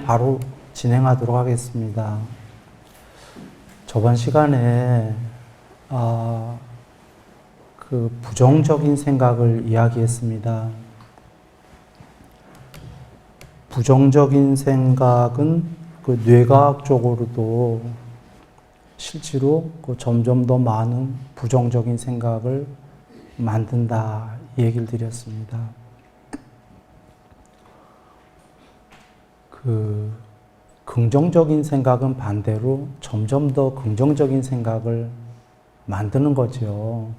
바로 진행하도록 하겠습니다. 저번 시간에 그 부정적인 생각을 이야기했습니다. 부정적인 생각은 그 뇌과학적으로도 실제로 그 점점 더 많은 부정적인 생각을 만든다 이 얘기를 드렸습니다. 그 긍정적인 생각은 반대로 점점 더 긍정적인 생각을 만드는 거죠.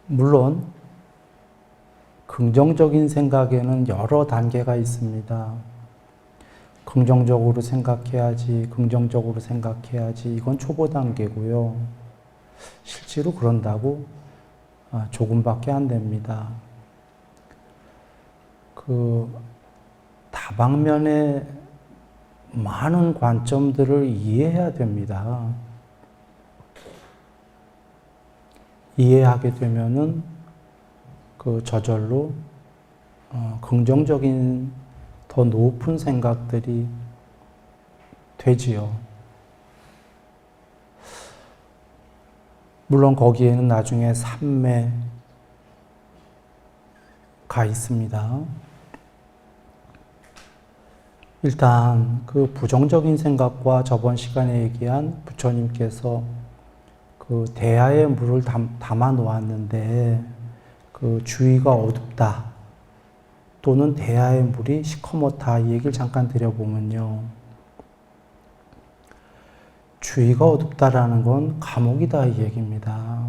물론 긍정적인 생각에는 여러 단계가 있습니다. 긍정적으로 생각해야지, 긍정적으로 생각해야지, 이건 초보 단계고요. 실제로 그런다고 조금밖에 안 됩니다. 그 다방면의 많은 관점들을 이해해야 됩니다. 이해하게 되면은 그 저절로 긍정적인 더 높은 생각들이 되지요. 물론 거기에는 나중에 삼매가 있습니다. 일단 그 부정적인 생각과 저번 시간에 얘기한 부처님께서 그 대야에 물을 담아 놓았는데 그 주위가 어둡다 또는 대야의 물이 시커멓다 이 얘기를 잠깐 드려보면요. 주위가 어둡다라는 건 감옥이다 이 얘기입니다.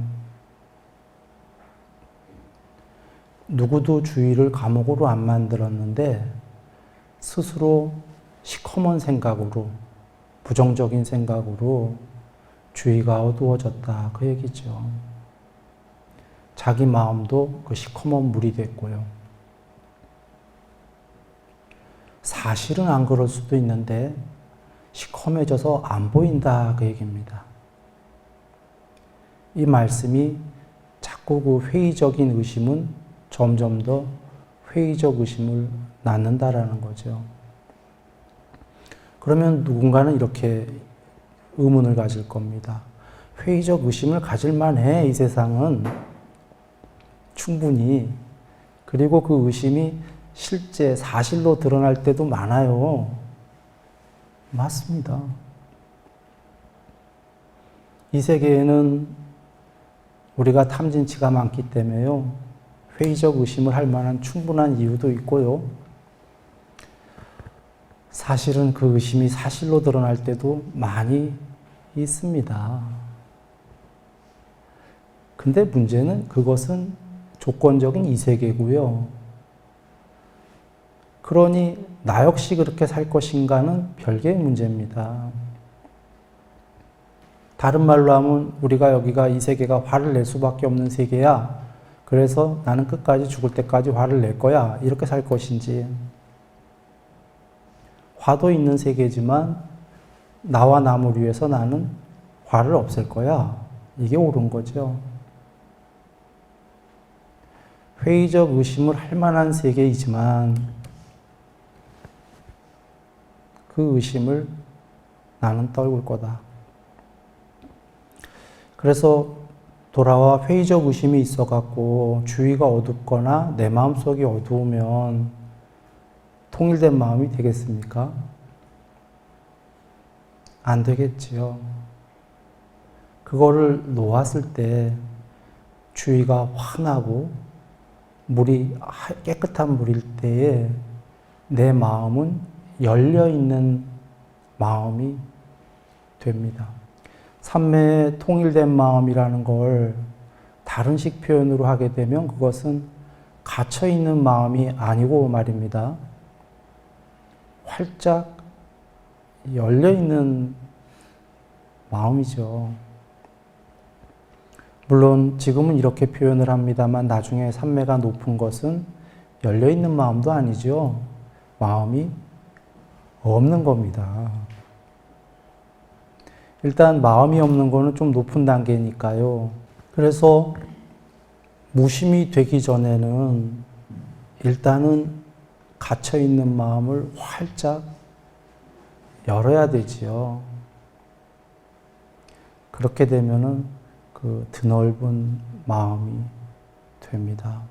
누구도 주위를 감옥으로 안 만들었는데 스스로 시커먼 생각으로 부정적인 생각으로 주위가 어두워졌다 그 얘기죠. 자기 마음도 그 시커먼 물이 됐고요. 사실은 안 그럴 수도 있는데 시커매져서 안 보인다 그 얘기입니다. 이 말씀이 자꾸 그 회의적인 의심은 점점 더 회의적 의심을 낳는다라는 거죠. 그러면 누군가는 이렇게 의문을 가질 겁니다. 회의적 의심을 가질 만해 이 세상은 충분히. 그리고 그 의심이 실제 사실로 드러날 때도 많아요. 맞습니다. 이 세계에는 우리가 탐진치가 많기 때문에요. 회의적 의심을 할 만한 충분한 이유도 있고요. 사실은 그 의심이 사실로 드러날 때도 많이 있습니다. 근데 문제는 그것은 조건적인 이 세계고요. 그러니 나 역시 그렇게 살 것인가는 별개의 문제입니다. 다른 말로 하면 우리가 여기가 이 세계가 화를 낼 수밖에 없는 세계야. 그래서 나는 끝까지 죽을 때까지 화를 낼 거야. 이렇게 살 것인지. 화도 있는 세계지만 나와 남을 위해서 나는 화를 없앨 거야. 이게 옳은 거죠. 회의적 의심을 할 만한 세계이지만 그 의심을 나는 떨굴 거다. 그래서 돌아와 회의적 의심이 있어갖고 주위가 어둡거나 내 마음속이 어두우면 통일된 마음이 되겠습니까? 안 되겠지요. 그거를 놓았을 때 주위가 환하고 물이 깨끗한 물일 때에 내 마음은 열려있는 마음이 됩니다. 삼매의 통일된 마음이라는 걸 다른 식 표현으로 하게 되면 그것은 갇혀있는 마음이 아니고 말입니다. 활짝 열려있는 마음이죠. 물론 지금은 이렇게 표현을 합니다만 나중에 삼매가 높은 것은 열려있는 마음도 아니죠. 마음이 없는 겁니다. 일단 마음이 없는 거는 좀 높은 단계니까요. 그래서 무심이 되기 전에는 일단은 갇혀있는 마음을 활짝 열어야 되지요. 그렇게 되면은 그 드넓은 마음이 됩니다.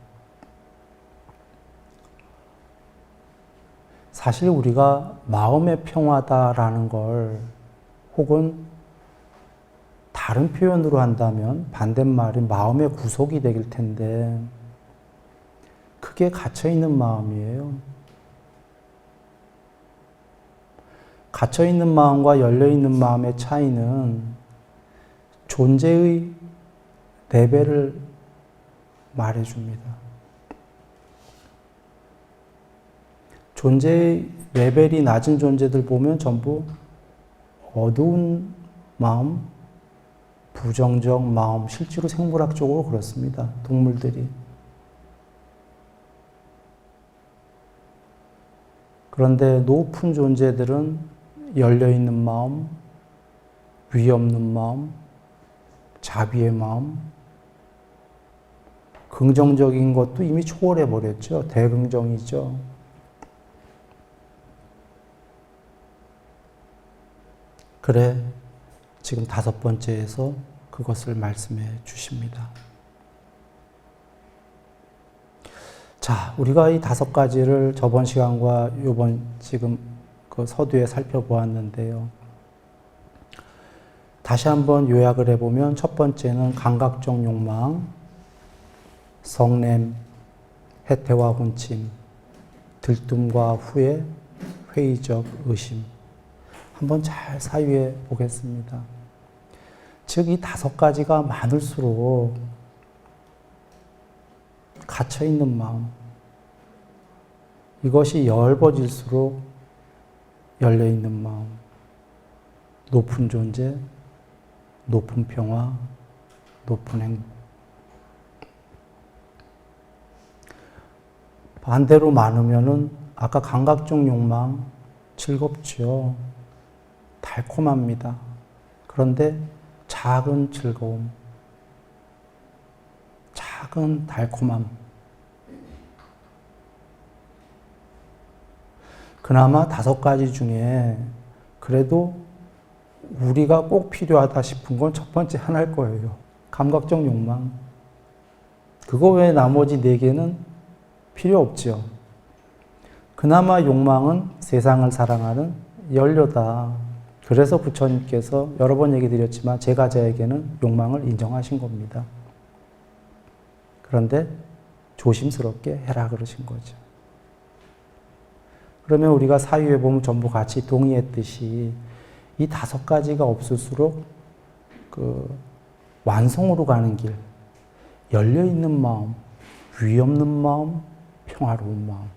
사실 우리가 마음의 평화다라는 걸, 혹은 다른 표현으로 한다면 반대말인 마음의 구속이 되길 텐데, 그게 갇혀있는 마음이에요. 갇혀있는 마음과 열려있는 마음의 차이는 존재의 레벨을 말해줍니다. 존재의 레벨이 낮은 존재들 보면 전부 어두운 마음, 부정적 마음, 실제로 생물학적으로 그렇습니다. 동물들이. 그런데 높은 존재들은 열려있는 마음, 위 없는 마음, 자비의 마음, 긍정적인 것도 이미 초월해버렸죠. 대긍정이죠. 그래, 지금 5번째에서 그것을 말씀해 주십니다. 자, 우리가 이 5가지를 저번 시간과 요번 지금 그 서두에 살펴보았는데요. 다시 한번 요약을 해보면 첫 번째는 감각적 욕망, 성냄, 해태와 혼침, 들뜸과 후회, 회의적 의심. 한번 잘 사유해 보겠습니다. 즉, 이 5가지가 많을수록 갇혀있는 마음, 이것이 엷어질수록 열려있는 마음, 높은 존재, 높은 평화, 높은 행복. 반대로 많으면은 아까 감각적 욕망 즐겁죠. 달콤합니다. 그런데 작은 즐거움, 작은 달콤함. 그나마 5가지 중에 그래도 우리가 꼭 필요하다 싶은 건 첫 번째 하나일 거예요. 감각적 욕망. 그거 외에 나머지 4개는 필요 없죠. 그나마 욕망은 세상을 사랑하는 연료다. 그래서 부처님께서 여러 번 얘기 드렸지만 제가자에게는 욕망을 인정하신 겁니다. 그런데 조심스럽게 해라 그러신 거죠. 그러면 우리가 사유에 보면 전부 같이 동의했듯이 이 5가지가 없을수록 그 완성으로 가는 길, 열려있는 마음, 위 없는 마음, 평화로운 마음.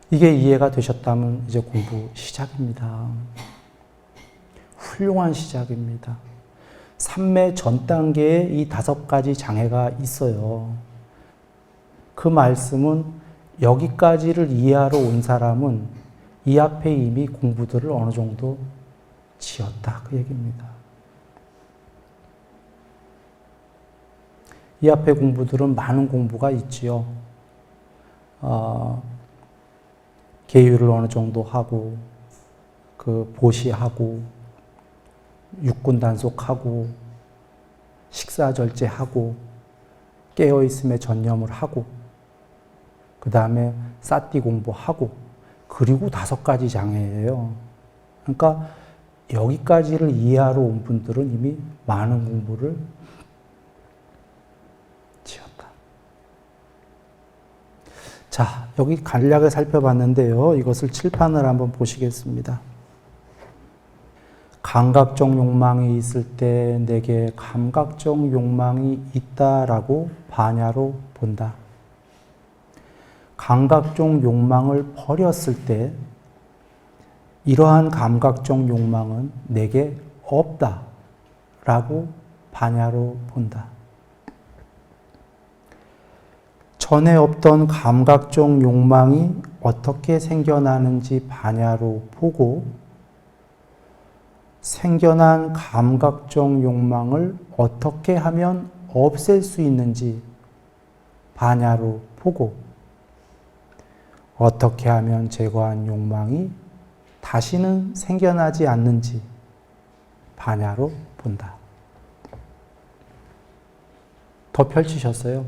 이게 이해가 되셨다면 이제 공부 시작입니다. 훌륭한 시작입니다. 삼매 전 단계에 이 5가지 장애가 있어요. 그 말씀은 여기까지를 이해하러 온 사람은 이 앞에 이미 공부들을 어느 정도 지었다. 그 얘기입니다. 이 앞에 공부들은 많은 공부가 있지요. 계율을 어느 정도 하고, 그 보시하고, 육군 단속하고, 식사절제하고, 깨어있음에 전념을 하고, 그 다음에 사띠 공부하고, 그리고 5가지 장애예요. 그러니까 여기까지를 이해하러 온 분들은 이미 많은 공부를 지었다. 자, 여기 간략하게 살펴봤는데요. 이것을 칠판을 한번 보시겠습니다. 감각적 욕망이 있을 때 내게 감각적 욕망이 있다라고 반야로 본다. 감각적 욕망을 버렸을 때 이러한 감각적 욕망은 내게 없다라고 반야로 본다. 전에 없던 감각적 욕망이 어떻게 생겨나는지 반야로 보고 생겨난 감각적 욕망을 어떻게 하면 없앨 수 있는지 반야로 보고, 어떻게 하면 제거한 욕망이 다시는 생겨나지 않는지 반야로 본다. 더 펼치셨어요.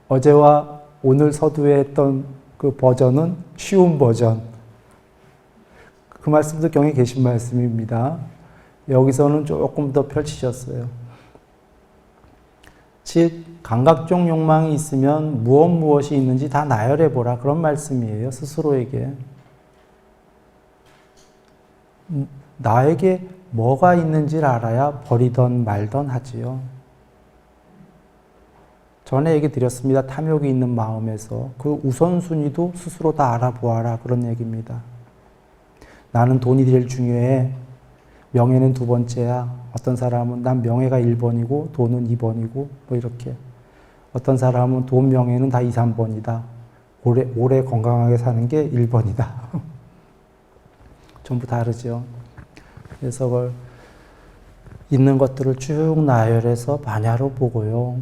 어제와 오늘 서두에 했던 그 버전은 쉬운 버전. 그 말씀도 경에 계신 말씀입니다. 여기서는 조금 더 펼치셨어요. 즉, 감각적 욕망이 있으면 무엇이 있는지 다 나열해보라. 그런 말씀이에요. 스스로에게. 나에게 뭐가 있는지를 알아야 버리던 말던 하지요. 전에 얘기 드렸습니다. 탐욕이 있는 마음에서 그 우선순위도 스스로 다 알아보아라. 그런 얘기입니다. 나는 돈이 제일 중요해. 명예는 두 번째야. 어떤 사람은 난 명예가 1번이고 돈은 2번이고 뭐 이렇게. 어떤 사람은 돈 명예는 다 2, 3번이다. 오래 건강하게 사는 게 1번이다. 전부 다르죠. 그래서 그걸 있는 것들을 쭉 나열해서 반야로 보고요.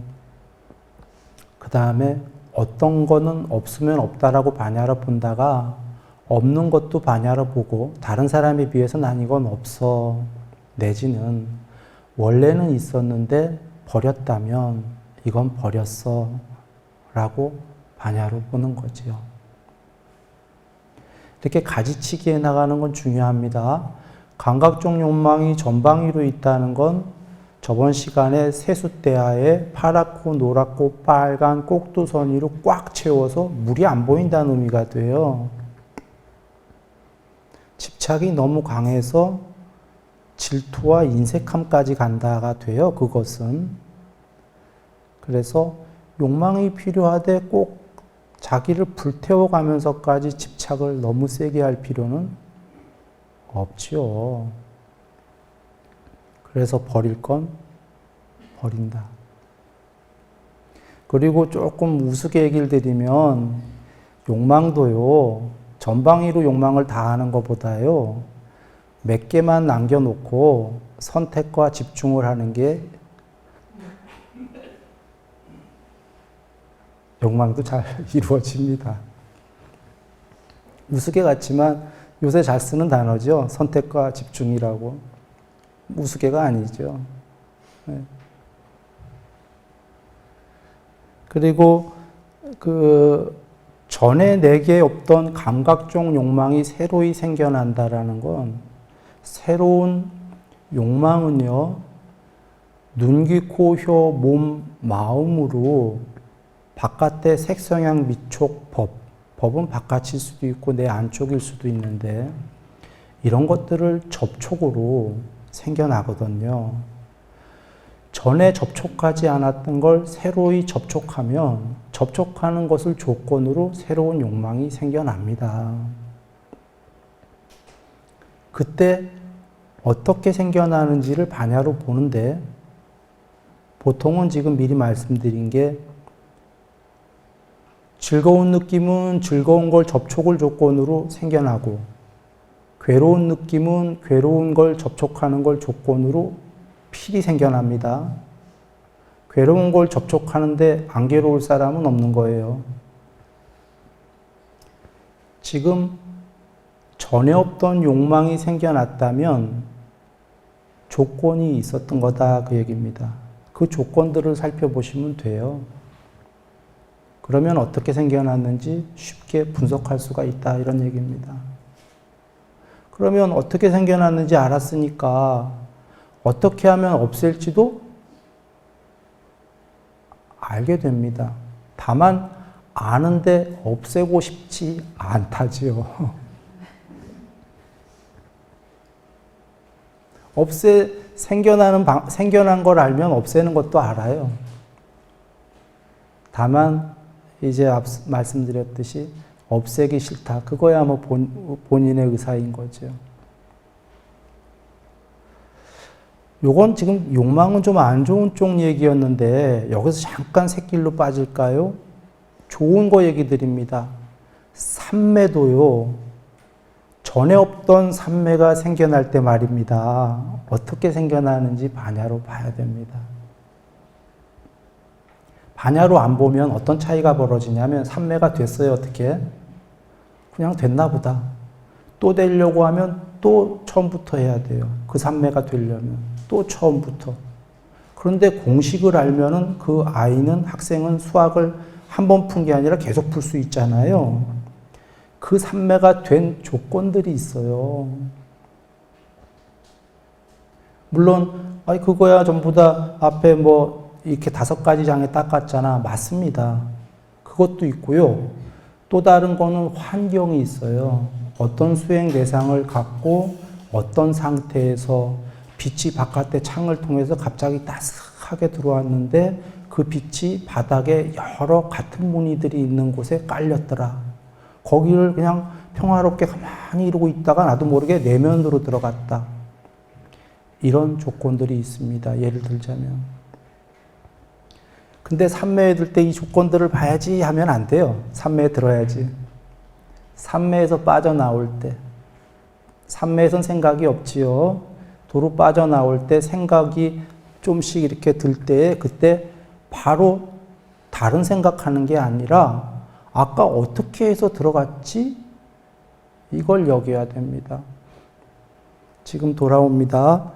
그 다음에 어떤 거는 없으면 없다라고 반야로 본다가 없는 것도 반야로 보고 다른 사람에 비해서 난 이건 없어. 내지는 원래는 있었는데 버렸다면 이건 버렸어. 라고 반야로 보는 거지요. 이렇게 가지치기해 나가는 건 중요합니다. 감각적 욕망이 전방위로 있다는 건 저번 시간에 세숫대야에 파랗고 노랗고 빨간 꼭두선이로 꽉 채워서 물이 안 보인다는 의미가 돼요. 집착이 너무 강해서 질투와 인색함까지 간다가 돼요. 그것은. 그래서 욕망이 필요하되 꼭 자기를 불태워가면서까지 집착을 너무 세게 할 필요는 없지요. 그래서 버릴 건 버린다. 그리고 조금 우스개 얘기를 드리면 욕망도요. 전방위로 욕망을 다하는 것보다요. 몇 개만 남겨놓고 선택과 집중을 하는 게 욕망도 잘 이루어집니다. 우스개 같지만 요새 잘 쓰는 단어죠. 선택과 집중이라고. 우스개가 아니죠. 네. 그리고 전에 내게 없던 감각적 욕망이 새로이 생겨난다라는 건 새로운 욕망은요. 눈, 귀, 코, 혀, 몸, 마음으로 바깥의 색성향, 미촉, 법은 바깥일 수도 있고 내 안쪽일 수도 있는데 이런 것들을 접촉으로 생겨나거든요. 전에 접촉하지 않았던 걸 새로이 접촉하면 접촉하는 것을 조건으로 새로운 욕망이 생겨납니다. 그때 어떻게 생겨나는지를 반야로 보는데 보통은 지금 미리 말씀드린 게 즐거운 느낌은 즐거운 걸 접촉을 조건으로 생겨나고 괴로운 느낌은 괴로운 걸 접촉하는 걸 조건으로 필히 생겨납니다. 괴로운 걸 접촉하는데 안 괴로울 사람은 없는 거예요. 지금 전에 없던 욕망이 생겨났다면 조건이 있었던 거다 그 얘기입니다. 그 조건들을 살펴보시면 돼요. 그러면 어떻게 생겨났는지 쉽게 분석할 수가 있다 이런 얘기입니다. 그러면 어떻게 생겨났는지 알았으니까 어떻게 하면 없앨지도 알게 됩니다. 다만 아는데 없애고 싶지 않다지요. 생겨난 걸 알면 없애는 것도 알아요. 다만 이제 말씀드렸듯이 없애기 싫다. 그거야 뭐 본인의 의사인 거죠. 요건 지금 욕망은 좀 안 좋은 쪽 얘기였는데 여기서 잠깐 샛길로 빠질까요? 좋은 거 얘기 드립니다. 삼매도요. 전에 없던 삼매가 생겨날 때 말입니다. 어떻게 생겨나는지 반야로 봐야 됩니다. 반야로 안 보면 어떤 차이가 벌어지냐면 삼매가 됐어요. 어떻게? 그냥 됐나 보다. 또 되려고 하면 또 처음부터 해야 돼요. 그 삼매가 되려면 또 처음부터. 그런데 공식을 알면은 그 아이는 학생은 수학을 한 번 푼 게 아니라 계속 풀 수 있잖아요. 그 삼매가 된 조건들이 있어요. 물론 그거야 전부 다 앞에 뭐 이렇게 5가지 장에 닦았잖아. 맞습니다. 그것도 있고요. 또 다른 거는 환경이 있어요. 어떤 수행 대상을 갖고 어떤 상태에서 빛이 바깥에 창을 통해서 갑자기 따스하게 들어왔는데 그 빛이 바닥에 여러 같은 무늬들이 있는 곳에 깔렸더라. 거기를 그냥 평화롭게 가만히 이러고 있다가 나도 모르게 내면으로 들어갔다. 이런 조건들이 있습니다. 예를 들자면. 근데 삼매에 들 때 이 조건들을 봐야지 하면 안 돼요. 삼매에 들어야지. 삼매에서 빠져나올 때. 삼매에선 생각이 없지요. 도로 빠져나올 때 생각이 좀씩 이렇게 들 때 그때 바로 다른 생각하는 게 아니라 아까 어떻게 해서 들어갔지? 이걸 여겨야 됩니다. 지금 돌아옵니다.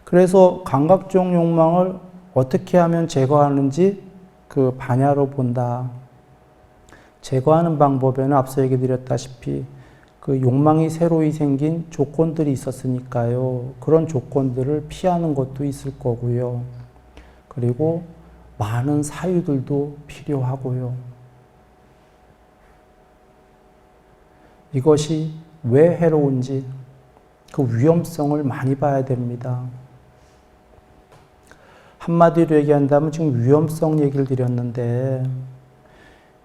그래서 감각적 욕망을 어떻게 하면 제거하는지 그 반야로 본다. 제거하는 방법에는 앞서 얘기 드렸다시피 그 욕망이 새로이 생긴 조건들이 있었으니까요. 그런 조건들을 피하는 것도 있을 거고요. 그리고 많은 사유들도 필요하고요. 이것이 왜 해로운지 그 위험성을 많이 봐야 됩니다. 한마디로 얘기한다면 지금 위험성 얘기를 드렸는데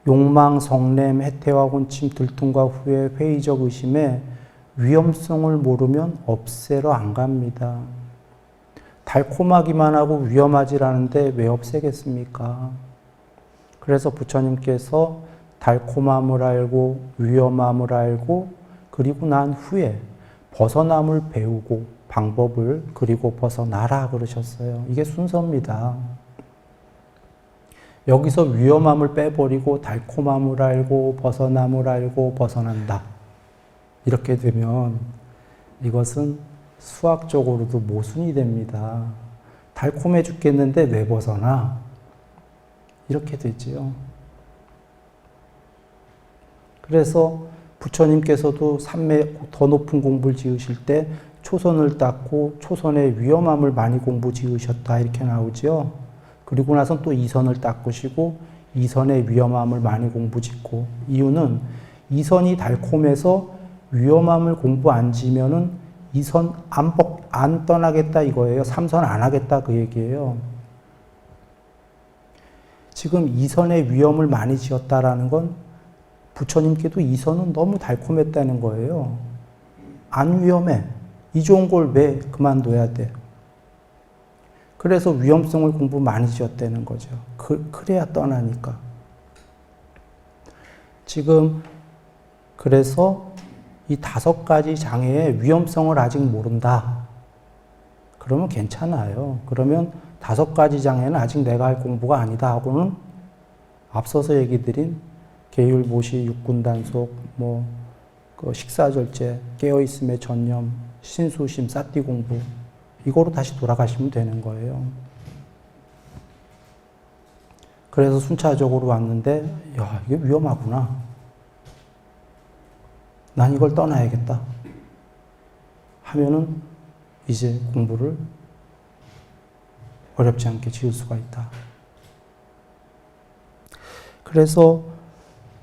욕망, 성냄, 해태와 혼침, 들통과 후회, 회의적 의심에 위험성을 모르면 없애러 안 갑니다. 달콤하기만 하고 위험하지 않은데 왜 없애겠습니까? 그래서 부처님께서 달콤함을 알고 위험함을 알고 그리고 난 후에 벗어남을 배우고 방법을 그리고 벗어나라 그러셨어요. 이게 순서입니다. 여기서 위험함을 빼버리고 달콤함을 알고 벗어남을 알고 벗어난다. 이렇게 되면 이것은 수학적으로도 모순이 됩니다. 달콤해 죽겠는데 왜 벗어나? 이렇게 되지요. 그래서 부처님께서도 삼매 더 높은 공부를 지으실 때 초선을 닦고 초선의 위험함을 많이 공부 지으셨다 이렇게 나오죠. 그리고 나서 또 이선을 닦으시고 이선의 위험함을 많이 공부 짓고 이유는 이선이 달콤해서 위험함을 공부 안 지면은 이선 안 떠나겠다 이거예요. 삼선 안 하겠다 그 얘기예요. 지금 이선의 위험을 많이 지었다라는 건 부처님께도 이선은 너무 달콤했다는 거예요. 안 위험해. 이 좋은 걸 왜 그만둬야 돼? 그래서 위험성을 공부 많이 지었다는 거죠. 그래야 떠나니까. 지금 그래서 이 5가지 장애의 위험성을 아직 모른다. 그러면 괜찮아요. 그러면 5가지 장애는 아직 내가 할 공부가 아니다 하고는 앞서서 얘기 드린 계율, 모시, 육군단속, 그 식사절제, 깨어있음의 전념, 신수심, 싸띠 공부 이거로 다시 돌아가시면 되는 거예요. 그래서 순차적으로 왔는데 야 이게 위험하구나. 난 이걸 떠나야겠다. 하면은 이제 공부를 어렵지 않게 지을 수가 있다. 그래서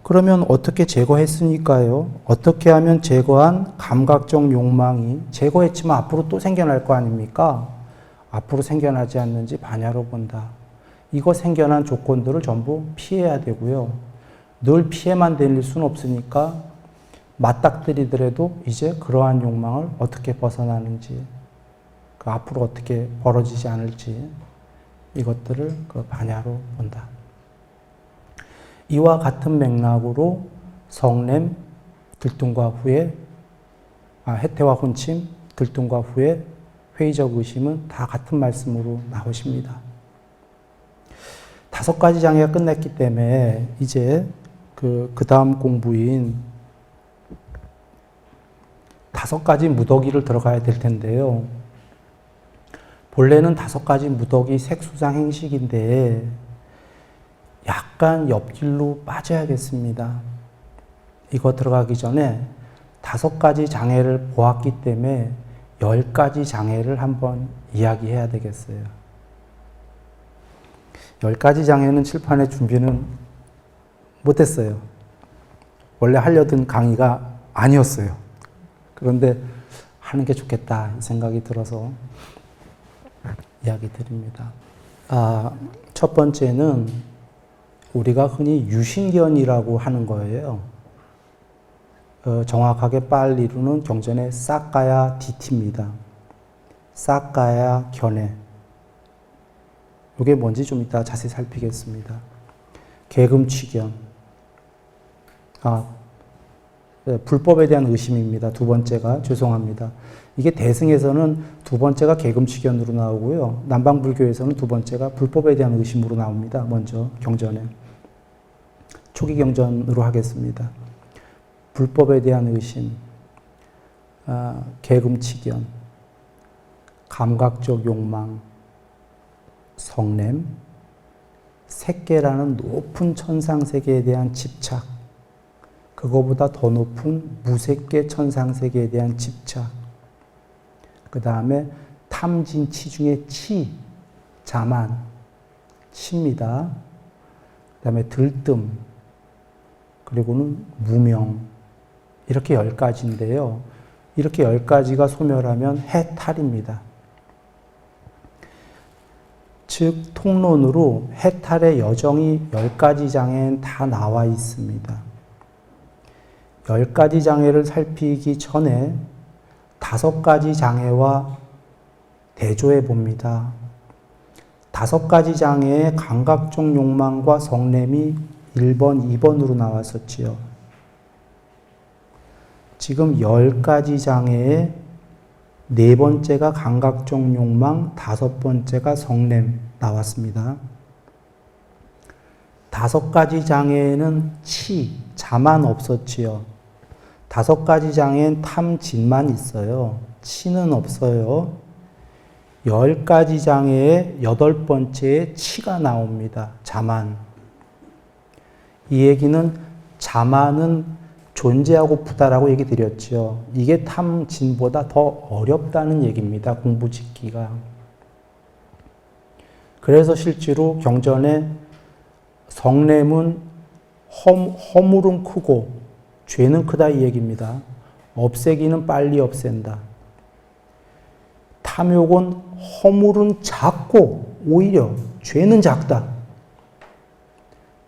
그러면 어떻게 제거했으니까요? 어떻게 하면 제거한 감각적 욕망이 제거했지만 앞으로 또 생겨날 거 아닙니까? 앞으로 생겨나지 않는지 반야로 본다. 이거 생겨난 조건들을 전부 피해야 되고요. 늘 피해만 다닐 수는 없으니까 맞닥뜨리더라도 이제 그러한 욕망을 어떻게 벗어나는지 그 앞으로 어떻게 벌어지지 않을지 이것들을 그 반야로 본다. 이와 같은 맥락으로 성냄, 들통과 후회, 해태와 혼침, 들통과 후회, 회의적 의심은 다 같은 말씀으로 나오십니다. 5가지 장애가 끝났기 때문에 이제 그 다음 공부인 5가지 무더기를 들어가야 될 텐데요. 본래는 5가지 무더기 색수상 행식인데 약간 옆길로 빠져야겠습니다. 이거 들어가기 전에 5가지 장애를 보았기 때문에 10가지 장애를 한번 이야기해야 되겠어요. 10가지 장애는 칠판에 준비는 못했어요. 원래 하려던 강의가 아니었어요. 그런데 하는 게 좋겠다 이 생각이 들어서 이야기 드립니다. 첫 번째는 우리가 흔히 유신견이라고 하는 거예요. 정확하게 빨리로는 경전의 싹가야 디티입니다. 싹가야 견해. 이게 뭔지 좀 이따 자세히 살피겠습니다. 계금취견. 불법에 대한 의심입니다. 2번째가. 죄송합니다. 이게 대승에서는 2번째가 계금취견으로 나오고요. 남방불교에서는 2번째가 불법에 대한 의심으로 나옵니다. 먼저 경전에. 초기 경전으로 하겠습니다. 불법에 대한 의심, 계금취견, 감각적 욕망, 성냄, 색계라는 높은 천상세계에 대한 집착, 그거보다 더 높은 무색계 천상세계에 대한 집착, 그 다음에 탐진치 중에 치, 자만, 치입니다. 그 다음에 들뜸, 그리고는 무명, 이렇게 10가지인데요. 이렇게 10가지가 소멸하면 해탈입니다. 즉 통론으로 해탈의 여정이 10가지 장애엔 다 나와 있습니다. 10가지 장애를 살피기 전에 5가지 장애와 대조해 봅니다. 5가지 장애의 감각적 욕망과 성냄이 1번, 2번으로 나왔었지요. 지금 10가지 장애의 4번째가 감각적 욕망, 5번째가 성냄 나왔습니다. 5가지 장애에는 치, 자만 없었지요. 5가지 장애엔 탐, 진만 있어요. 치는 없어요. 10가지 장애의 8번째에 치가 나옵니다. 자만. 이 얘기는 자만은 존재하고프다라고 얘기 드렸죠. 이게 탐진보다 더 어렵다는 얘기입니다. 공부 짓기가. 그래서 실제로 경전에 성냄은 허물은 크고 죄는 크다 이 얘기입니다. 없애기는 빨리 없앤다. 탐욕은 허물은 작고 오히려 죄는 작다.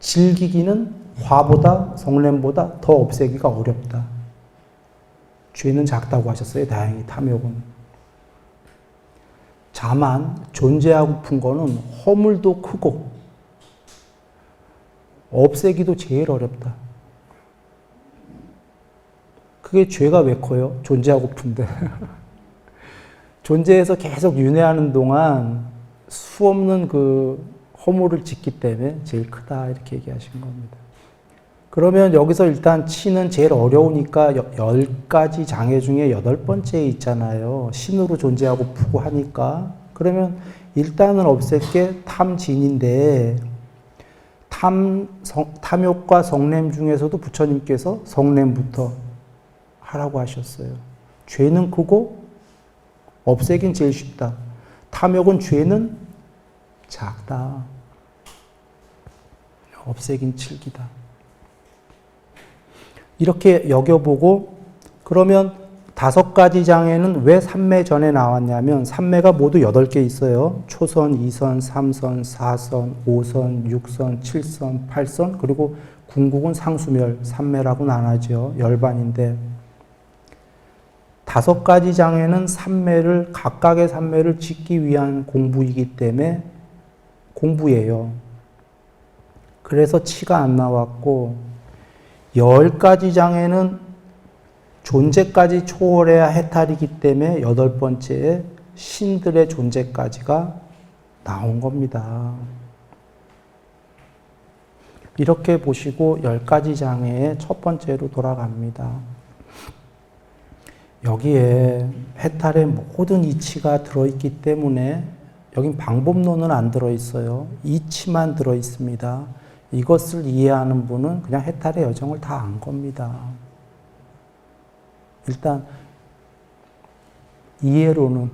즐기기는 화보다 성냄보다 더 없애기가 어렵다. 죄는 작다고 하셨어요. 다행히 탐욕은. 자만 존재하고픈 거는 허물도 크고 없애기도 제일 어렵다. 그게 죄가 왜 커요? 존재하고픈데. 존재해서 계속 윤회하는 동안 수없는 그 허물을 짓기 때문에 제일 크다 이렇게 얘기하신 겁니다. 그러면 여기서 일단 치는 제일 어려우니까 10가지 장애 중에 8번째에 있잖아요. 신으로 존재하고 푸고 하니까. 그러면 일단은 없앨 게 탐진인데 탐욕과 성냄 중에서도 부처님께서 성냄부터 하라고 하셨어요. 죄는 크고 없애긴 제일 쉽다. 탐욕은 죄는 작다. 없애긴 칠기다. 이렇게 여겨보고 그러면 5가지 장애는 왜 삼매 전에 나왔냐면 삼매가 모두 8개 있어요. 초선, 2선, 3선, 4선, 5선, 6선, 7선, 8선 그리고 궁극은 상수멸, 삼매라고 나눠죠. 열반인데 5가지 장애는 삼매를 각각의 삼매를 짓기 위한 공부이기 때문에 공부예요. 그래서 치가 안 나왔고 10가지 장애는 존재까지 초월해야 해탈이기 때문에 여덟 번째에 신들의 존재까지가 나온 겁니다. 이렇게 보시고 10가지 장애의 첫 번째로 돌아갑니다. 여기에 해탈의 모든 이치가 들어있기 때문에 여긴 방법론은 안 들어있어요. 이치만 들어있습니다. 이것을 이해하는 분은 그냥 해탈의 여정을 다 안 겁니다. 일단 이해로는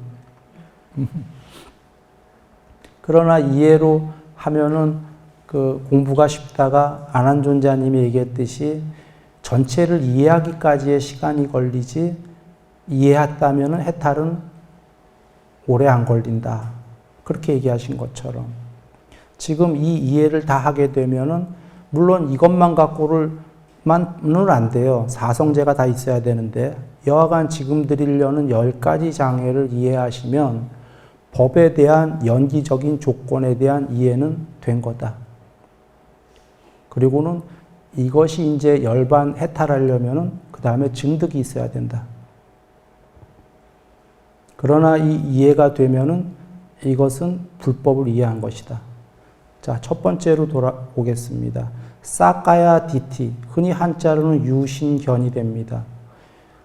그러나 이해로 하면은 그 공부가 쉽다가 안한존자님이 얘기했듯이 전체를 이해하기까지의 시간이 걸리지 이해했다면은 해탈은 오래 안 걸린다. 그렇게 얘기하신 것처럼 지금 이 이해를 다 하게 되면은 물론 이것만 갖고는 안 돼요. 사성제가 다 있어야 되는데 여하간 지금 드리려는 10가지 장애를 이해하시면 법에 대한 연기적인 조건에 대한 이해는 된 거다. 그리고는 이것이 이제 열반 해탈하려면은 그 다음에 증득이 있어야 된다. 그러나 이 이해가 되면은 이것은 불법을 이해한 것이다. 자, 첫 번째로 돌아오겠습니다. 사까야 디티, 흔히 한자로는 유신견이 됩니다.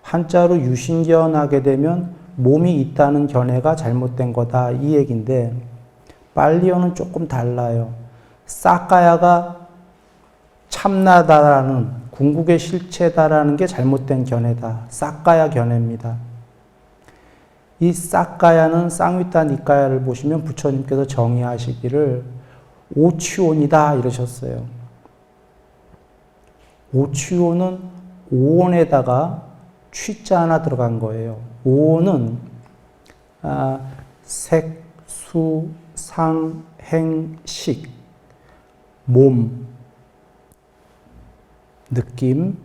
한자로 유신견하게 되면 몸이 있다는 견해가 잘못된 거다 이 얘기인데 빨리어는 조금 달라요. 사까야가 참나다라는 궁극의 실체다라는 게 잘못된 견해다. 사까야 견해입니다. 이 사까야는 쌍위타 니까야를 보시면 부처님께서 정의하시기를 오취온이다 이러셨어요. 오취온은 오온에다가 취자 하나 들어간 거예요. 오온은 색, 수, 상, 행, 식, 몸, 느낌,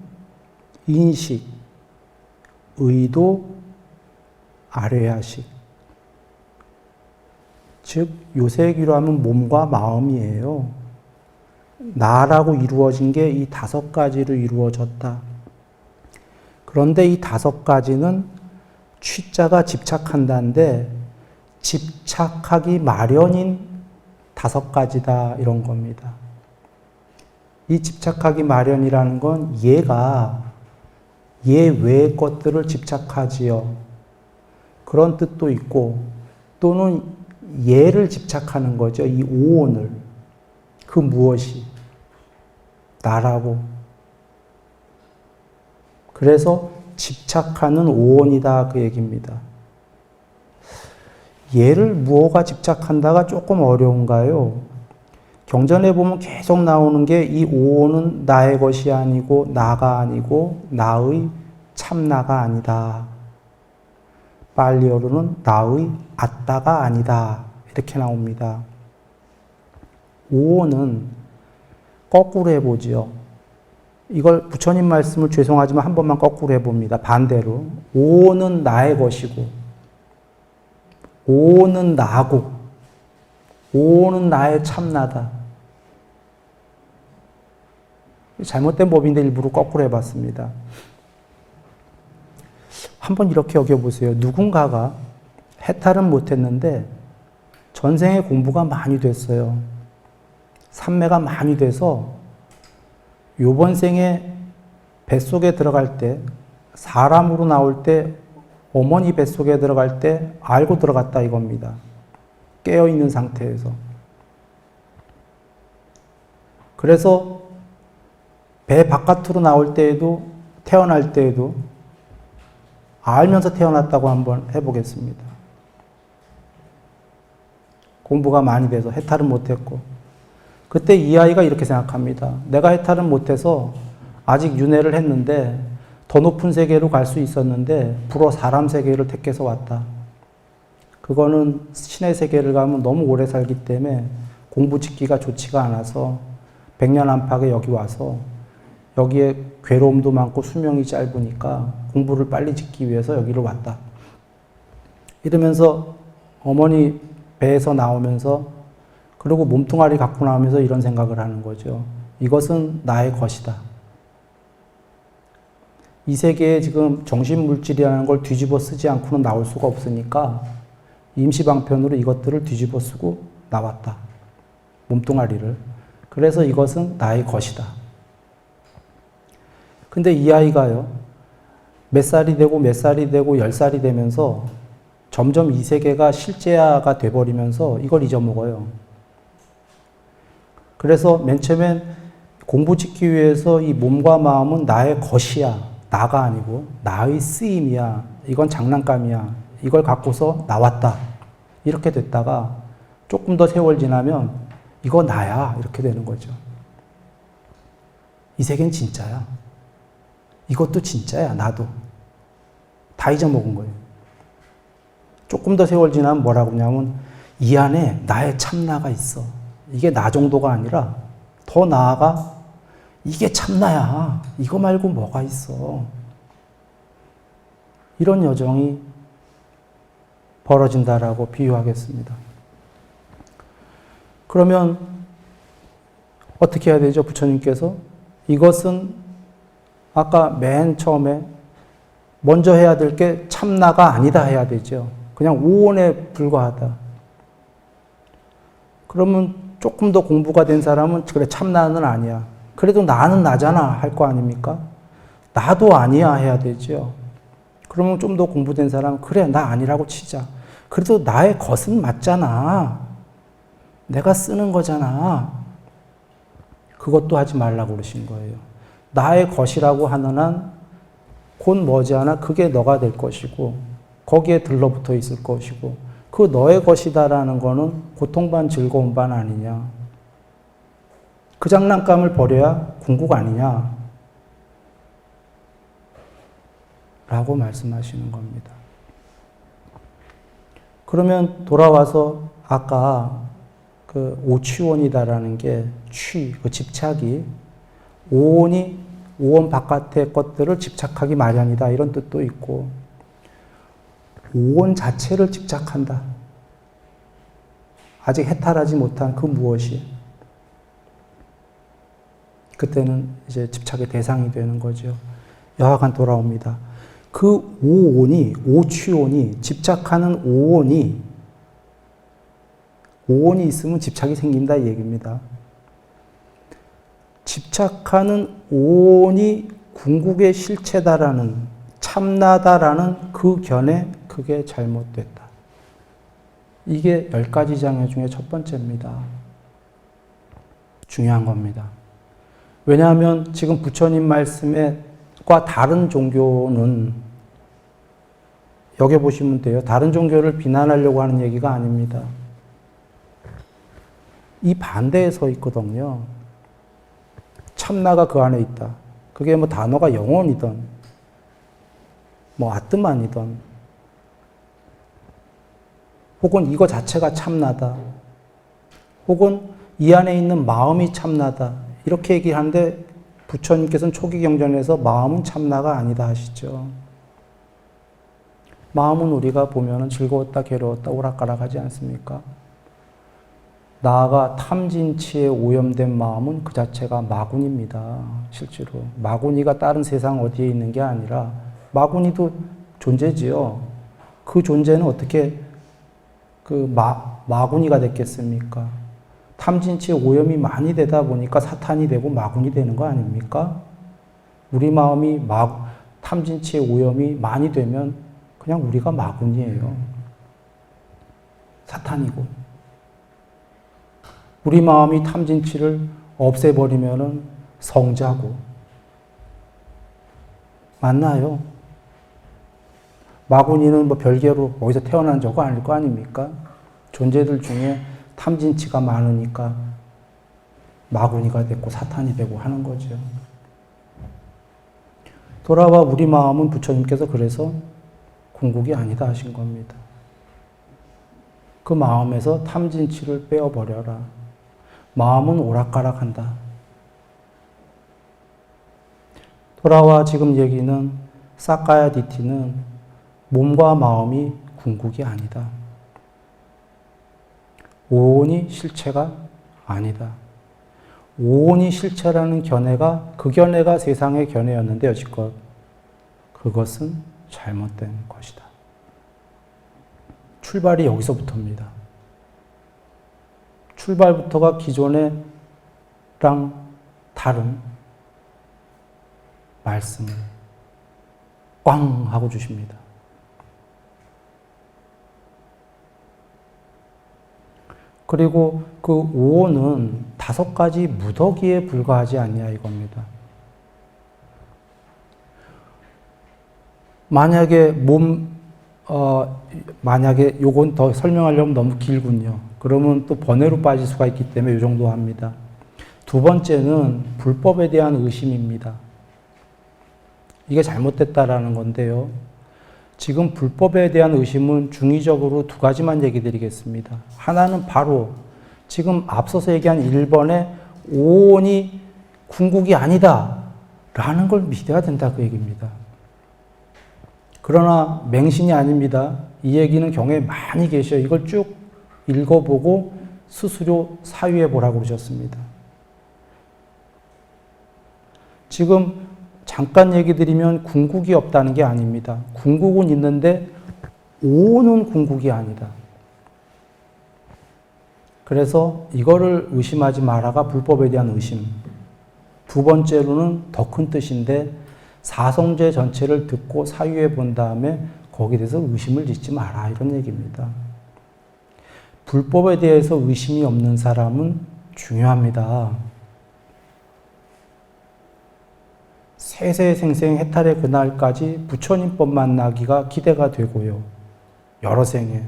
인식, 의도, 아뢰야식. 즉 요새 얘기로 하면 몸과 마음이에요. 나라고 이루어진 게 이 5가지로 이루어졌다. 그런데 이 5가지는 취자가 집착한다는데 집착하기 마련인 5가지다 이런 겁니다. 이 집착하기 마련이라는 건 얘가 얘 외의 것들을 집착하지요. 그런 뜻도 있고 또는 얘를 집착하는 거죠. 이 오온을. 그 무엇이 나라고. 그래서 집착하는 오온이다 그 얘기입니다. 얘를 무엇가 집착한다가 조금 어려운가요? 경전에 보면 계속 나오는 게 이 오온은 나의 것이 아니고 나가 아니고 나의 참나가 아니다. 빨리어로는 나의 아따가 아니다. 이렇게 나옵니다. 오온은 거꾸로 해보지요. 이걸 부처님 말씀을 죄송하지만 한 번만 거꾸로 해봅니다. 반대로. 오온은 나의 것이고 오온은 나고 오온은 나의 참나다. 잘못된 법인데 일부러 거꾸로 해봤습니다. 한번 이렇게 여겨보세요. 누군가가 해탈은 못했는데 전생에 공부가 많이 됐어요. 삼매가 많이 돼서 요번 생에 뱃속에 들어갈 때 사람으로 나올 때 어머니 뱃속에 들어갈 때 알고 들어갔다 이겁니다. 깨어있는 상태에서. 그래서 배 바깥으로 나올 때에도 태어날 때에도 알면서 태어났다고 한번 해보겠습니다. 공부가 많이 돼서 해탈은 못했고 그때 이 아이가 이렇게 생각합니다. 내가 해탈은 못해서 아직 윤회를 했는데 더 높은 세계로 갈 수 있었는데 불어 사람 세계를 택해서 왔다. 그거는 신의 세계를 가면 너무 오래 살기 때문에 공부 짓기가 좋지가 않아서 백년 안팎에 여기 와서 여기에 괴로움도 많고 수명이 짧으니까 공부를 빨리 짓기 위해서 여기를 왔다. 이러면서 어머니 배에서 나오면서 그리고 몸뚱아리 갖고 나오면서 이런 생각을 하는 거죠. 이것은 나의 것이다. 이 세계에 지금 정신물질이라는 걸 뒤집어 쓰지 않고는 나올 수가 없으니까 임시방편으로 이것들을 뒤집어 쓰고 나왔다. 몸뚱아리를. 그래서 이것은 나의 것이다. 근데 이 아이가요, 몇 살이 되고 몇 살이 되고 10살이 되면서 점점 이 세계가 실제화가 돼버리면서 이걸 잊어먹어요. 그래서 맨 처음엔 공부 짓기 위해서 이 몸과 마음은 나의 것이야. 나가 아니고 나의 쓰임이야. 이건 장난감이야. 이걸 갖고서 나왔다. 이렇게 됐다가 조금 더 세월 지나면 이거 나야. 이렇게 되는 거죠. 이 세계는 진짜야. 이것도 진짜야. 나도. 다 잊어먹은 거예요. 조금 더 세월 지나면 뭐라고 하냐면 이 안에 나의 참나가 있어. 이게 나 정도가 아니라 더 나아가 이게 참나야. 이거 말고 뭐가 있어. 이런 여정이 벌어진다라고 비유하겠습니다. 그러면 어떻게 해야 되죠? 부처님께서 이것은 아까 맨 처음에 먼저 해야 될 게 참나가 아니다 해야 되죠. 그냥 오온에 불과하다. 그러면 조금 더 공부가 된 사람은 그래 참나는 아니야. 그래도 나는 나잖아 할 거 아닙니까? 나도 아니야 해야 되죠. 그러면 좀 더 공부된 사람은 그래 나 아니라고 치자. 그래도 나의 것은 맞잖아. 내가 쓰는 거잖아. 그것도 하지 말라고 그러신 거예요. 나의 것이라고 하는 한 곧 머지않아 그게 너가 될 것이고 거기에 들러붙어 있을 것이고 그 너의 것이다라는 거는 고통 반 즐거움 반 아니냐. 그 장난감을 버려야 궁극 아니냐. 라고 말씀하시는 겁니다. 그러면 돌아와서 아까 그 오취원이다라는 게 그 집착이 오온이 오온 바깥의 것들을 집착하기 마련이다 이런 뜻도 있고 오온 자체를 집착한다. 아직 해탈하지 못한 그 무엇이 그때는 이제 집착의 대상이 되는 거죠. 여하간 돌아옵니다. 그 오온이 오취온이 집착하는 오온이 있으면 집착이 생긴다 이 얘기입니다. 집착하는 오온이 궁극의 실체다라는 참나다라는 그 견해 그게 잘못됐다. 이게 10가지 장애 중에 첫 번째입니다. 중요한 겁니다. 왜냐하면 지금 부처님 말씀과 다른 종교는 여겨보시면 돼요. 다른 종교를 비난하려고 하는 얘기가 아닙니다. 이 반대에 서 있거든요. 참나가 그 안에 있다. 그게 뭐 단어가 영혼이든 뭐 아트만이든 혹은 이거 자체가 참나다. 혹은 이 안에 있는 마음이 참나다. 이렇게 얘기하는데 부처님께서는 초기 경전에서 마음은 참나가 아니다 하시죠. 마음은 우리가 보면은 즐거웠다, 괴로웠다, 오락가락하지 않습니까? 나아가 탐진치에 오염된 마음은 그 자체가 마구니입니다. 실제로. 마구니가 다른 세상 어디에 있는 게 아니라 마구니도 존재지요. 그 존재는 어떻게 그 마구니가 됐겠습니까? 탐진치에 오염이 많이 되다 보니까 사탄이 되고 마구니 되는 거 아닙니까? 우리 마음이 탐진치에 오염이 많이 되면 그냥 우리가 마구니예요. 사탄이고. 우리 마음이 탐진치를 없애버리면은 성자고. 맞나요? 마구니는 뭐 별개로 어디서 태어난 저거 아닐 거 아닙니까? 존재들 중에 탐진치가 많으니까 마구니가 됐고 사탄이 되고 하는 거죠. 돌아와 우리 마음은 부처님께서 그래서 궁극이 아니다 하신 겁니다. 그 마음에서 탐진치를 빼어버려라. 마음은 오락가락한다. 돌아와 지금 얘기는 사카야 디티는 몸과 마음이 궁극이 아니다. 오온이 실체가 아니다. 오온이 실체라는 견해가 그 견해가 세상의 견해였는데 여지껏 그것은 잘못된 것이다. 출발이 여기서부터입니다. 출발부터가 기존에랑 다른 말씀을 꽝 하고 주십니다. 그리고 그 오온은 5가지 무더기에 불과하지 않냐 이겁니다. 만약에 만약에 요건 더 설명하려면 너무 길군요. 그러면 또 번외로 빠질 수가 있기 때문에 이 정도 합니다. 두 번째는 불법에 대한 의심입니다. 이게 잘못됐다라는 건데요. 지금 불법에 대한 의심은 중의적으로 2가지만 얘기 드리겠습니다. 하나는 바로 지금 앞서서 얘기한 1번의 오온이 궁극이 아니다 라는 걸 믿어야 된다 그 얘기입니다. 그러나 맹신이 아닙니다. 이 얘기는 경우에 많이 계셔요. 이걸 쭉 읽어보고 스스로 사유해 보라고 그러셨습니다. 지금 잠깐 얘기 드리면 궁극이 없다는 게 아닙니다. 궁극은 있는데 오는 궁극이 아니다. 그래서 이거를 의심하지 마라가 불법에 대한 의심. 두 번째로는 더 큰 뜻인데 사성제 전체를 듣고 사유해 본 다음에 거기에 대해서 의심을 짓지 마라 이런 얘기입니다. 불법에 대해서 의심이 없는 사람은 중요합니다. 세세생생 해탈의 그날까지 부처님법 만나기가 기대가 되고요. 여러 생에.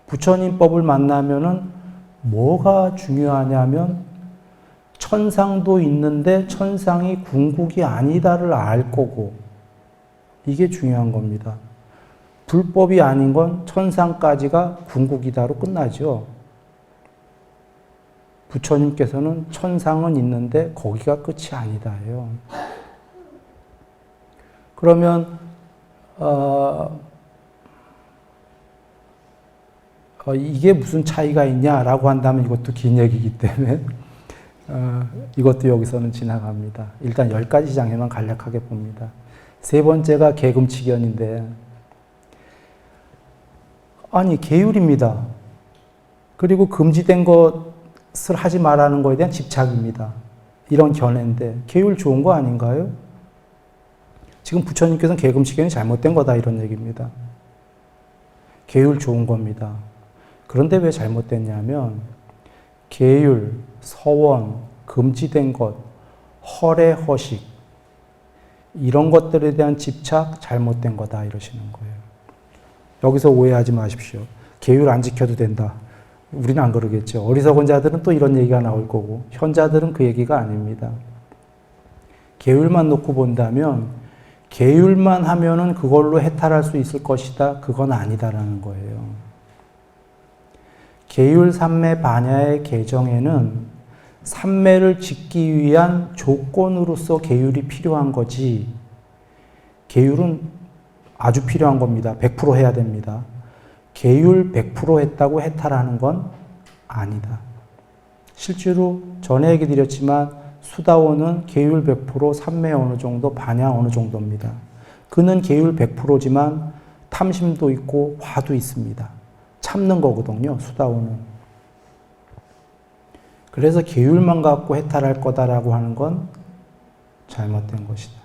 부처님법을 만나면은 뭐가 중요하냐면 천상도 있는데 천상이 궁극이 아니다를 알 거고 이게 중요한 겁니다. 불법이 아닌 건 천상까지가 궁극이다로 끝나죠. 부처님께서는 천상은 있는데 거기가 끝이 아니다예요. 그러면 이게 무슨 차이가 있냐라고 한다면 이것도 긴 얘기이기 때문에 이것도 여기서는 지나갑니다. 일단 10가지 장에만 간략하게 봅니다. 세 번째가 계금치견인데 아니 계율입니다. 그리고 금지된 것을 하지 말라는 것에 대한 집착입니다. 이런 견해인데 계율 좋은 거 아닌가요? 지금 부처님께서는 계금치견이 잘못된 거다 이런 얘기입니다. 계율 좋은 겁니다. 그런데 왜 잘못됐냐면 계율, 서원, 금지된 것, 허례, 허식 이런 것들에 대한 집착 잘못된 거다 이러시는 거예요. 여기서 오해하지 마십시오. 계율 안 지켜도 된다. 우리는 안 그러겠죠. 어리석은 자들은 또 이런 얘기가 나올 거고 현자들은 그 얘기가 아닙니다. 계율만 놓고 본다면 계율만 하면은 그걸로 해탈할 수 있을 것이다. 그건 아니다라는 거예요. 계율 삼매 반야의 개정에는 삼매를 짓기 위한 조건으로서 계율이 필요한 거지. 계율은 아주 필요한 겁니다. 100% 해야 됩니다. 계율 100% 했다고 해탈하는 건 아니다. 실제로 전에 얘기 드렸지만 수다원은 계율 100%, 삼매 어느 정도, 반야 어느 정도입니다. 그는 계율 100%지만 탐심도 있고 화도 있습니다. 참는 거거든요, 수다원은. 그래서 계율만 갖고 해탈할 거다라고 하는 건 잘못된 것이다.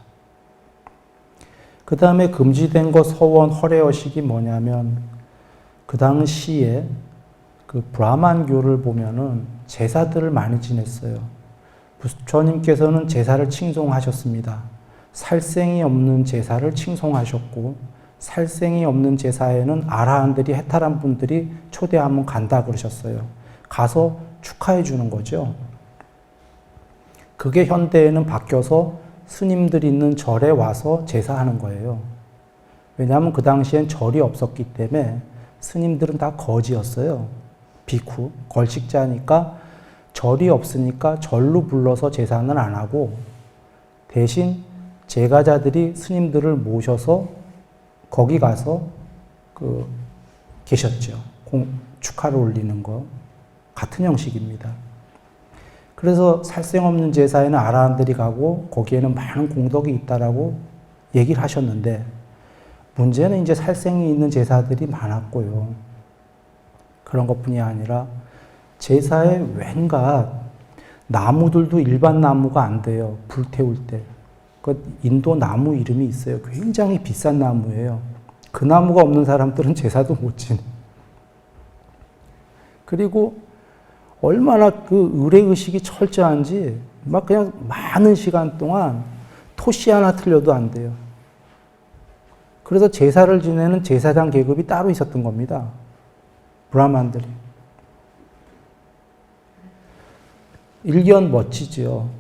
그 다음에 금지된 것, 서원, 허례허식이 뭐냐면 그 당시에 그 브라만교를 보면은 제사들을 많이 지냈어요. 부처님께서는 제사를 칭송하셨습니다. 살생이 없는 제사를 칭송하셨고 살생이 없는 제사에는 아라한들이 해탈한 분들이 초대하면 간다 그러셨어요. 가서 축하해 주는 거죠. 그게 현대에는 바뀌어서 스님들 있는 절에 와서 제사하는 거예요. 왜냐하면 그 당시엔 절이 없었기 때문에 스님들은 다 거지였어요. 비쿠, 걸식자니까 절이 없으니까 절로 불러서 제사는 안 하고 대신 제가자들이 스님들을 모셔서 거기 가서 계셨죠. 축하를 올리는 거. 같은 형식입니다. 그래서 살생 없는 제사에는 아라한들이 가고 거기에는 많은 공덕이 있다라고 얘기를 하셨는데 문제는 이제 살생이 있는 제사들이 많았고요. 그런 것뿐이 아니라 제사에 왠가 나무들도 일반 나무가 안 돼요. 불태울 때. 그 인도 나무 이름이 있어요. 굉장히 비싼 나무예요. 그 나무가 없는 사람들은 제사도 못 지내. 그리고 얼마나 그 의례의식이 철저한지 막 그냥 많은 시간 동안 토시 하나 틀려도 안 돼요. 그래서 제사를 지내는 제사장 계급이 따로 있었던 겁니다. 브라만들이. 일견 멋지죠.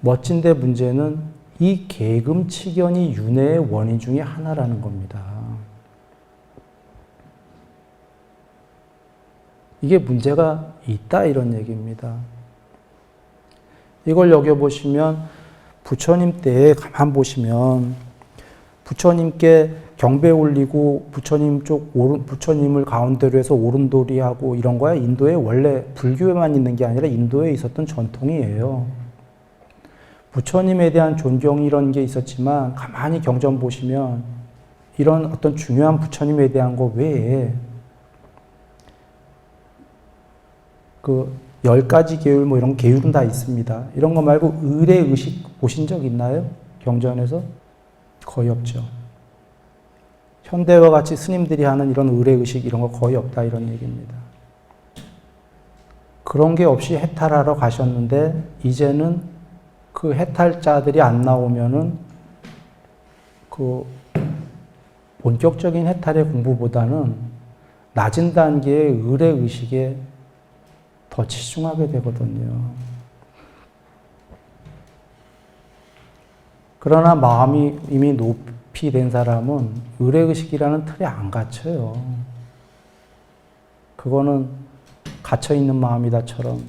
멋진데 문제는 이 계금치견이 윤회의 원인 중에 하나라는 겁니다. 이게 문제가 있다 이런 얘기입니다. 이걸 여겨보시면 부처님 때에 가만 보시면 부처님께 경배 올리고 부처님을 가운데로 해서 오른도리하고 이런 거야 인도에 원래 불교에만 있는 게 아니라 인도에 있었던 전통이에요. 부처님에 대한 존경 이런 게 있었지만 가만히 경전 보시면 이런 어떤 중요한 부처님에 대한 거 외에 그 10가지 계율 뭐 이런 계율은 다 있습니다. 이런 거 말고 의례의식 보신 적 있나요? 경전에서? 거의 없죠. 현대와 같이 스님들이 하는 이런 의례의식 이런 거 거의 없다 이런 얘기입니다. 그런 게 없이 해탈하러 가셨는데 이제는 그 해탈자들이 안 나오면은 그 본격적인 해탈의 공부보다는 낮은 단계의 의례의식에 더 치중하게 되거든요. 그러나 마음이 이미 높이 된 사람은 의례의식이라는 틀에 안 갇혀요. 그거는 갇혀있는 마음이다처럼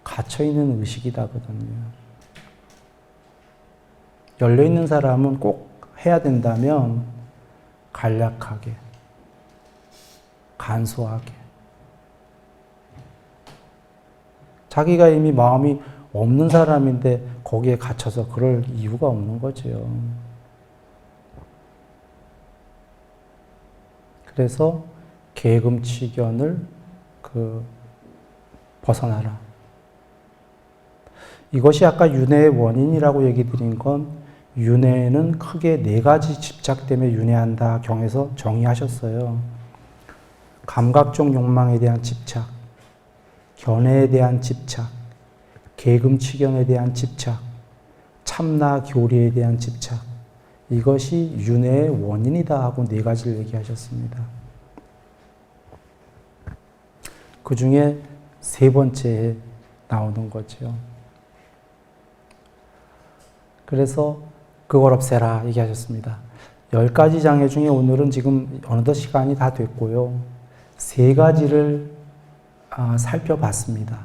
갇혀있는 의식이다거든요. 열려있는 사람은 꼭 해야 된다면 간략하게, 간소하게. 자기가 이미 마음이 없는 사람인데 거기에 갇혀서 그럴 이유가 없는 거죠. 그래서 계금치견을 벗어나라. 이것이 아까 윤회의 원인이라고 얘기 드린 건 윤회는 크게 4가지 집착 때문에 윤회한다 경에서 정의하셨어요. 감각적 욕망에 대한 집착, 견해에 대한 집착, 계금치견에 대한 집착, 참나 교리에 대한 집착. 이것이 윤회의 원인이다 하고 4가지를 얘기하셨습니다. 그 중에 3번째에 나오는 거죠. 그래서 그걸 없애라 얘기하셨습니다. 10가지 장애 중에 오늘은 지금 어느덧 시간이 다 됐고요. 3가지를 살펴봤습니다.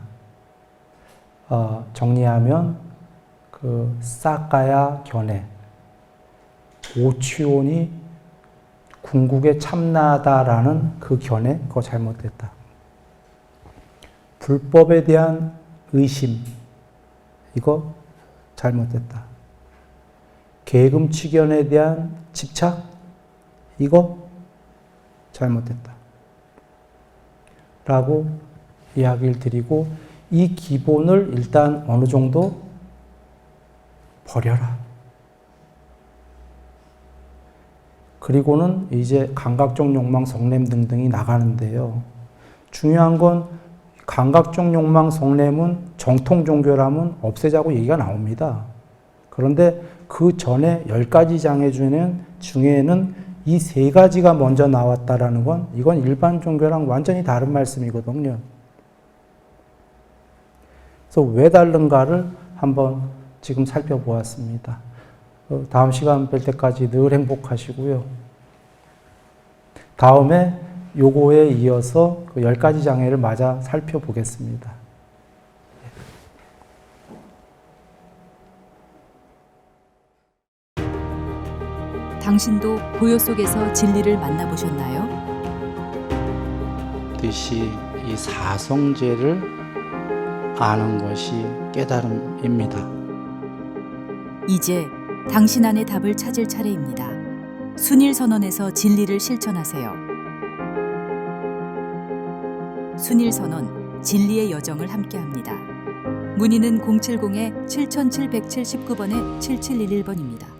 정리하면 그 사까야 견해, 오취온이 궁극의 참나다라는 그 견해, 그거 잘못됐다. 불법에 대한 의심, 이거 잘못됐다. 계금치견에 대한 집착, 이거 잘못됐다. 라고 이야기를 드리고 이 기본을 일단 어느 정도 버려라. 그리고는 이제 감각적 욕망, 성냄 등등이 나가는데요. 중요한 건 감각적 욕망, 성냄은 정통 종교라면 없애자고 얘기가 나옵니다. 그런데 그 전에 10가지 장애 중에는 이 3가지가 먼저 나왔다라는 건 이건 일반 종교랑 완전히 다른 말씀이거든요. 그래서 왜 다른가를 한번 지금 살펴보았습니다. 다음 시간 뵐 때까지 늘 행복하시고요. 다음에 요거에 이어서 그 10가지 장애를 마저 살펴보겠습니다. 당신도 고요 속에서 진리를 만나보셨나요? 뜻이 이 사성제를 아는 것이 깨달음입니다. 이제 당신 안의 답을 찾을 차례입니다. 순일 선언에서 진리를 실천하세요. 순일 선언, 진리의 여정을 함께합니다. 문의는 070-7779번에 7711번입니다.